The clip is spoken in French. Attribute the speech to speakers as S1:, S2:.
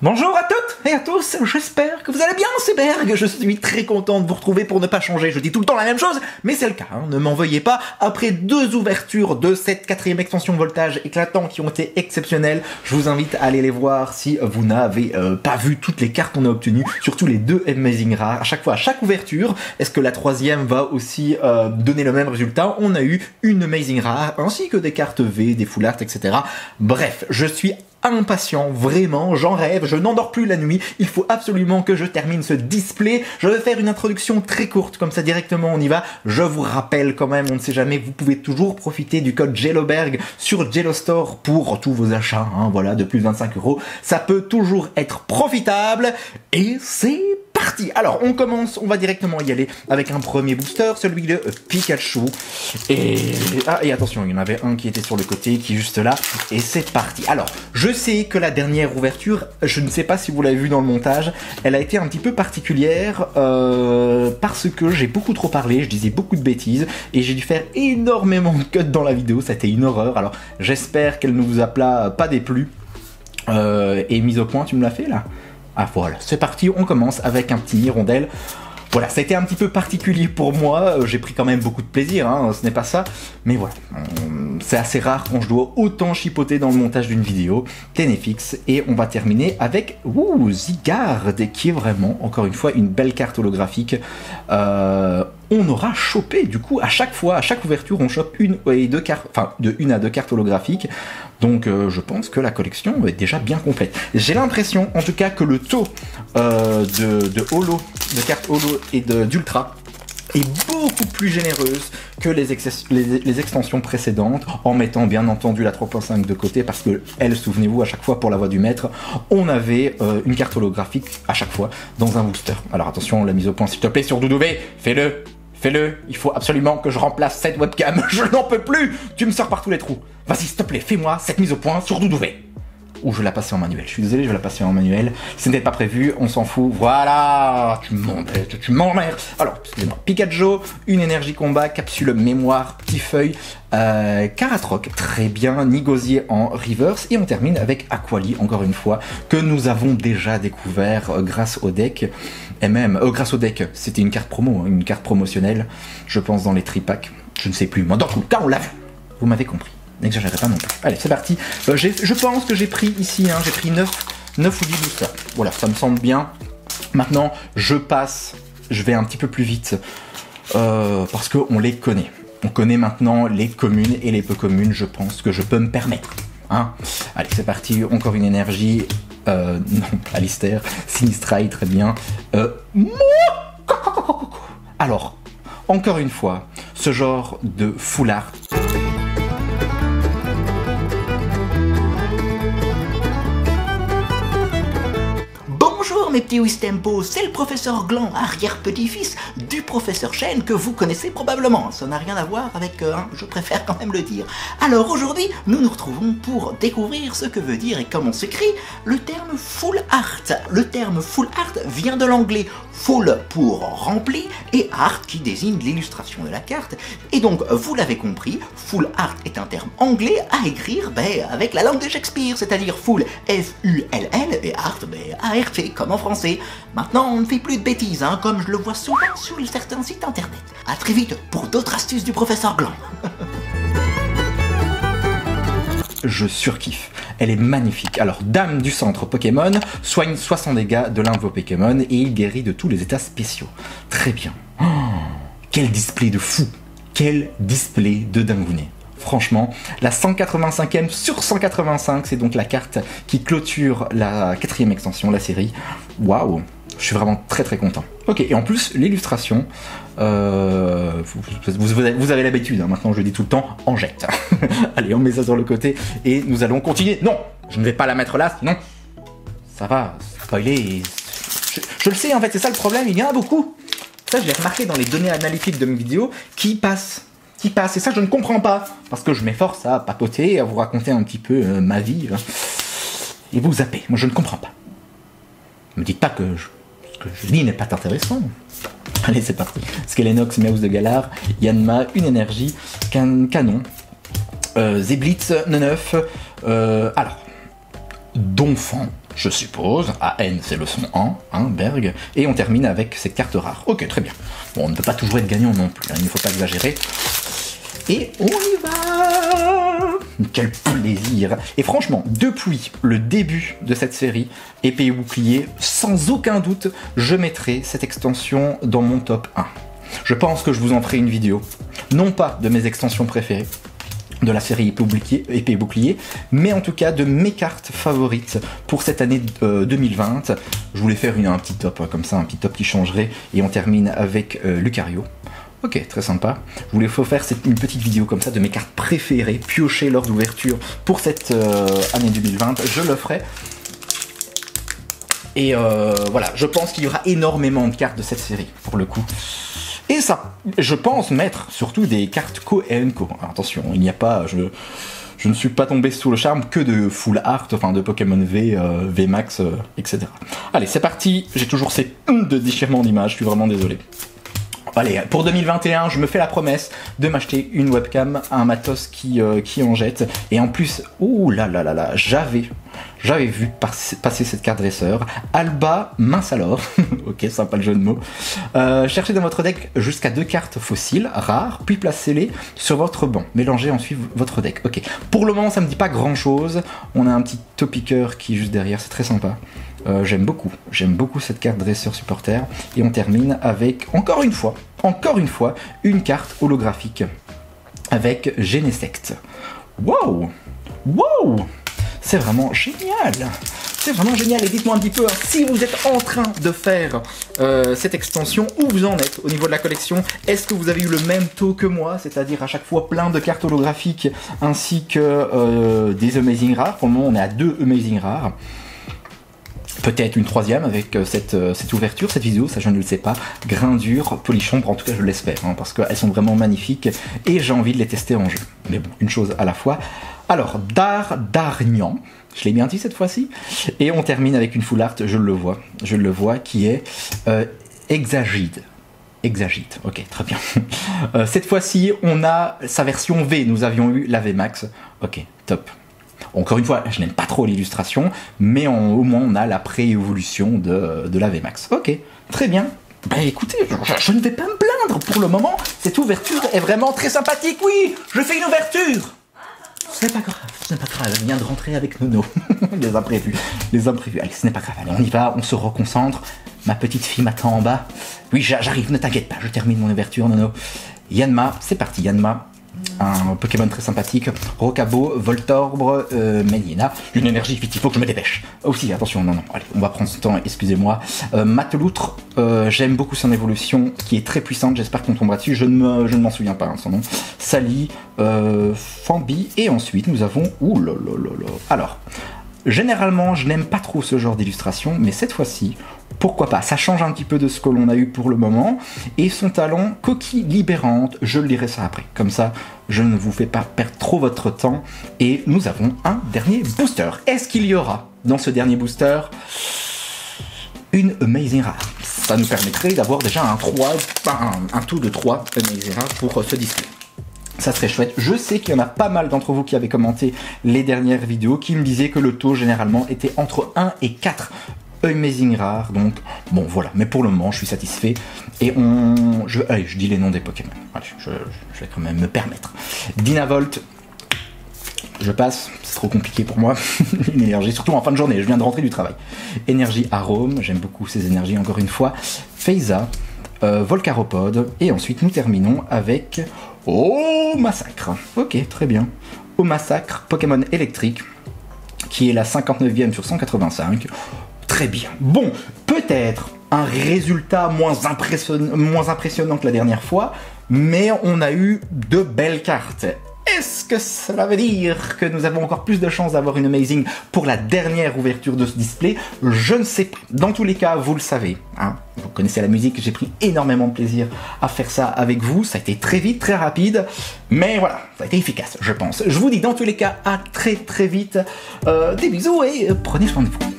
S1: Bonjour à toutes et à tous, j'espère que vous allez bien, c'est Berg. Je suis très content de vous retrouver pour ne pas changer. Je dis tout le temps la même chose, mais c'est le cas, hein. Ne m'en veuillez pas. Après 2 ouvertures de cette 4e extension voltage éclatant qui ont été exceptionnelles, je vous invite à aller les voir si vous n'avez pas vu toutes les cartes qu'on a obtenues, surtout les 2 Amazing Rares. À chaque fois, à chaque ouverture, est-ce que la 3e va aussi donner le même résultat? On a eu une Amazing Rare, ainsi que des cartes V, des Full Art, etc. Bref, je suis impatient, vraiment, j'en rêve, je n'endors plus la nuit, il faut absolument que je termine ce display. Je vais faire une introduction très courte, comme ça directement on y va. Je vous rappelle quand même, on ne sait jamais, vous pouvez toujours profiter du code JELLOBERG sur Jello Store pour tous vos achats, hein, voilà, de plus de 25 €. Ça peut toujours être profitable, et c'est parti. Alors on commence, on va directement y aller avec un premier booster, celui de Pikachu. Et attention, il y en avait un qui était sur le côté, qui est juste là, et c'est parti. Alors, je sais que la dernière ouverture, je ne sais pas si vous l'avez vu dans le montage, elle a été un petit peu particulière, parce que j'ai beaucoup trop parlé, je disais beaucoup de bêtises, et j'ai dû faire énormément de cuts dans la vidéo, c'était une horreur. Alors j'espère qu'elle ne vous a pas déplu. Et mise au point, tu me l'as fait là? Ah voilà, c'est parti, on commence avec un petit hirondelle. Voilà, ça a été un petit peu particulier pour moi, j'ai pris quand même beaucoup de plaisir, hein, ce n'est pas ça, mais voilà, c'est assez rare quand je dois autant chipoter dans le montage d'une vidéo. Ténéfix, et on va terminer avec Zygarde, qui est vraiment, encore une fois, une belle carte holographique. On aura chopé, du coup, à chaque fois, à chaque ouverture, on chope une et 2 cartes, enfin, de 1 à 2 cartes holographiques. Donc, je pense que la collection va être déjà bien complète. J'ai l'impression, en tout cas, que le taux de cartes holo et d'ultra est beaucoup plus généreuse que les extensions précédentes, en mettant bien entendu la 3.5 de côté, parce que elle, souvenez-vous, à chaque fois pour la voix du maître, on avait une carte holographique à chaque fois dans un booster. Alors attention, la mise au point s'il te plaît sur Doudouvé, fais-le, il faut absolument que je remplace cette webcam, je n'en peux plus, tu me sors par tous les trous. Vas-y s'il te plaît, fais-moi cette mise au point sur Doudouvé. Ou je vais la passer en manuel. Je suis désolé, je vais la passer en manuel. Ce n'était pas prévu, on s'en fout. Voilà, tu m'emmerdes. Alors, excusez-moi. Pikachu, une énergie combat, capsule mémoire, petit feuille, Karatroc, très bien, Nigosier en reverse, et on termine avec Aquali, encore une fois, que nous avons déjà découvert grâce au deck. Et même, grâce au deck, c'était une carte promo, hein, une carte promotionnelle, je pense dans les tripacks. Je ne sais plus, mais dans tout le cas, on l'a vu. Vous m'avez compris. N'exagérez pas non plus. Allez, c'est parti. Je pense que j'ai pris ici, hein, j'ai pris 9 ou 10 boosters. Voilà, ça me semble bien. Maintenant, je vais un petit peu plus vite, parce qu'on les connaît. On connaît maintenant les communes et les peu communes, je pense que je peux me permettre. Hein. Allez, c'est parti. Encore une énergie. Non, Alistair. Sinistrai, très bien. Alors, encore une fois, ce genre de full art.
S2: Bonjour mes petits Wistempo, c'est le professeur Gland, arrière-petit-fils du professeur Chen que vous connaissez probablement. Ça n'a rien à voir avec je préfère quand même le dire. Alors aujourd'hui, nous nous retrouvons pour découvrir ce que veut dire et comment s'écrit le terme full art. Le terme full art vient de l'anglais full pour rempli et art qui désigne l'illustration de la carte. Et donc, vous l'avez compris, full art est un terme anglais à écrire avec la langue de Shakespeare, c'est-à-dire full F-U-L-L et art A-R-T comme en français. Maintenant, on ne fait plus de bêtises, hein, comme je le vois souvent sur certains sites internet. A très vite pour d'autres astuces du professeur Gland.
S1: Je surkiffe. Elle est magnifique. Alors, Dame du centre Pokémon soigne 60 dégâts de l'un de vos Pokémon et il guérit de tous les états spéciaux. Très bien. Oh, quel display de fou. Quel display de dingounet. Franchement, la 185e sur 185, c'est donc la carte qui clôture la 4e extension, la série. Waouh, je suis vraiment très très content. Ok, et en plus, l'illustration, vous avez l'habitude, hein, maintenant je le dis tout le temps, en jette. Allez, on met ça sur le côté et nous allons continuer. Non, je ne vais pas la mettre là, sinon ça va spoiler. Je le sais, en fait, c'est ça le problème, il y en a beaucoup. Ça, je l'ai remarqué dans les données analytiques de mes vidéos qui passent. Et ça je ne comprends pas, parce que je m'efforce à papoter, à vous raconter un petit peu ma vie, et vous zappez, moi je ne comprends pas. Ne me dites pas que ce que je dis n'est pas intéressant. Allez, c'est parti. Skelenox, Meuse de Galar, Yanma, une énergie, canon, Zeblitz, 9. Alors, Donphan, je suppose. AN, c'est le son en, hein, Berg. Et on termine avec cette carte rare. Ok, très bien. Bon, on ne peut pas toujours être gagnant non plus, hein, il ne faut pas exagérer. Et on y va! Quel plaisir! Et franchement, depuis le début de cette série, épée et bouclier, sans aucun doute, je mettrai cette extension dans mon top 1. Je pense que je vous en ferai une vidéo. Non pas de mes extensions préférées de la série épée et bouclier, mais en tout cas de mes cartes favorites pour cette année 2020. Je voulais faire un petit top, hein, comme ça, un petit top qui changerait, et on termine avec Lucario. Ok, très sympa. Je voulais faire une petite vidéo comme ça de mes cartes préférées, piochées lors d'ouverture pour cette année 2020. Je le ferai. Et voilà, je pense qu'il y aura énormément de cartes de cette série, pour le coup. Et ça, je pense mettre surtout des cartes co et unco. Attention, il n'y a pas... Je ne suis pas tombé sous le charme que de full art, enfin de Pokémon V, VMAX, etc. Allez, c'est parti. J'ai toujours ces de déchirement d'image, je suis vraiment désolé. Allez, pour 2021, je me fais la promesse de m'acheter une webcam, un matos qui en jette. Et en plus, ouh là là là là, j'avais vu passer cette carte dresseur. Alba, mince alors. Ok, sympa le jeu de mots. Cherchez dans votre deck jusqu'à 2 cartes fossiles, rares, puis placez-les sur votre banc. Mélangez ensuite votre deck. Ok, pour le moment, ça me dit pas grand-chose. On a un petit topiqueur qui est juste derrière, c'est très sympa. J'aime beaucoup cette carte dresseur supporter. Et on termine avec, encore une fois, une carte holographique avec Genesect. Wow! Wow! C'est vraiment génial! C'est vraiment génial, et dites-moi un petit peu, hein, si vous êtes en train de faire cette extension, où vous en êtes au niveau de la collection? Est-ce que vous avez eu le même taux que moi, c'est-à-dire à chaque fois plein de cartes holographiques, ainsi que des Amazing Rares? Pour le moment, on est à 2 Amazing Rares. Peut-être une troisième avec cette ouverture, cette vidéo, ça je ne le sais pas. Grindure, polychambre, en tout cas je l'espère, hein, parce qu'elles sont vraiment magnifiques et j'ai envie de les tester en jeu. Mais bon, une chose à la fois. Alors, Darnian, je l'ai bien dit cette fois-ci. Et on termine avec une full art, je le vois, qui est Exagite, ok, très bien. Cette fois-ci, on a sa version V, nous avions eu la VMAX. Ok, top. Encore une fois, je n'aime pas trop l'illustration, mais au moins on a la pré-évolution de la VMAX. Ok, très bien. Bah écoutez, je ne vais pas me plaindre pour le moment. Cette ouverture est vraiment très sympathique. Oui, je fais une ouverture. Ce n'est pas grave, elle vient de rentrer avec Nono. Les imprévus. Allez, ce n'est pas grave, allez, on y va, on se reconcentre. Ma petite fille m'attend en bas. Oui, j'arrive, ne t'inquiète pas, je termine mon ouverture, Nono. Yanma, c'est parti, Yanma. Un Pokémon très sympathique, Rocabo, Voltorbre, Meliena, une énergie, vite, il faut que je me dépêche. Aussi, attention, non, allez, on va prendre ce temps, excusez-moi. Mateloutre, j'aime beaucoup son évolution, qui est très puissante, j'espère qu'on tombera dessus, je ne m'en souviens pas, hein, son nom. Sally, Fambi, et ensuite nous avons, ouh là là là là. Alors, généralement, je n'aime pas trop ce genre d'illustration, mais cette fois-ci, pourquoi pas, ça change un petit peu de ce que l'on a eu pour le moment. Et son talent, coquille libérante, je lirai ça après. Comme ça, je ne vous fais pas perdre trop votre temps. Et nous avons un dernier booster. Est-ce qu'il y aura, dans ce dernier booster, une Amazing Rare? Ça nous permettrait d'avoir déjà un taux de 3 Amazing Rare pour ce display. Ça serait chouette. Je sais qu'il y en a pas mal d'entre vous qui avaient commenté les dernières vidéos, qui me disaient que le taux, généralement, était entre 1 et 4 Amazing Rare, donc bon voilà, mais pour le moment je suis satisfait. Et allez, je dis les noms des Pokémon, allez, je vais quand même me permettre. Dynavolt, je passe, c'est trop compliqué pour moi. Une énergie, surtout en fin de journée, je viens de rentrer du travail. Énergie Arôme, j'aime beaucoup ces énergies encore une fois. Phasa, Volcaropode, et ensuite nous terminons avec Massacre. Ok, très bien. Massacre, Pokémon électrique, qui est la 59e sur 185. Très bien. Bon, peut-être un résultat moins impressionnant que la dernière fois, mais on a eu de belles cartes. Est-ce que cela veut dire que nous avons encore plus de chances d'avoir une Amazing pour la dernière ouverture de ce display? Je ne sais pas. Dans tous les cas, vous le savez, hein, vous connaissez la musique, j'ai pris énormément de plaisir à faire ça avec vous. Ça a été très vite, très rapide, mais voilà, ça a été efficace, je pense. Je vous dis dans tous les cas à très très vite. Des bisous et prenez soin de vous.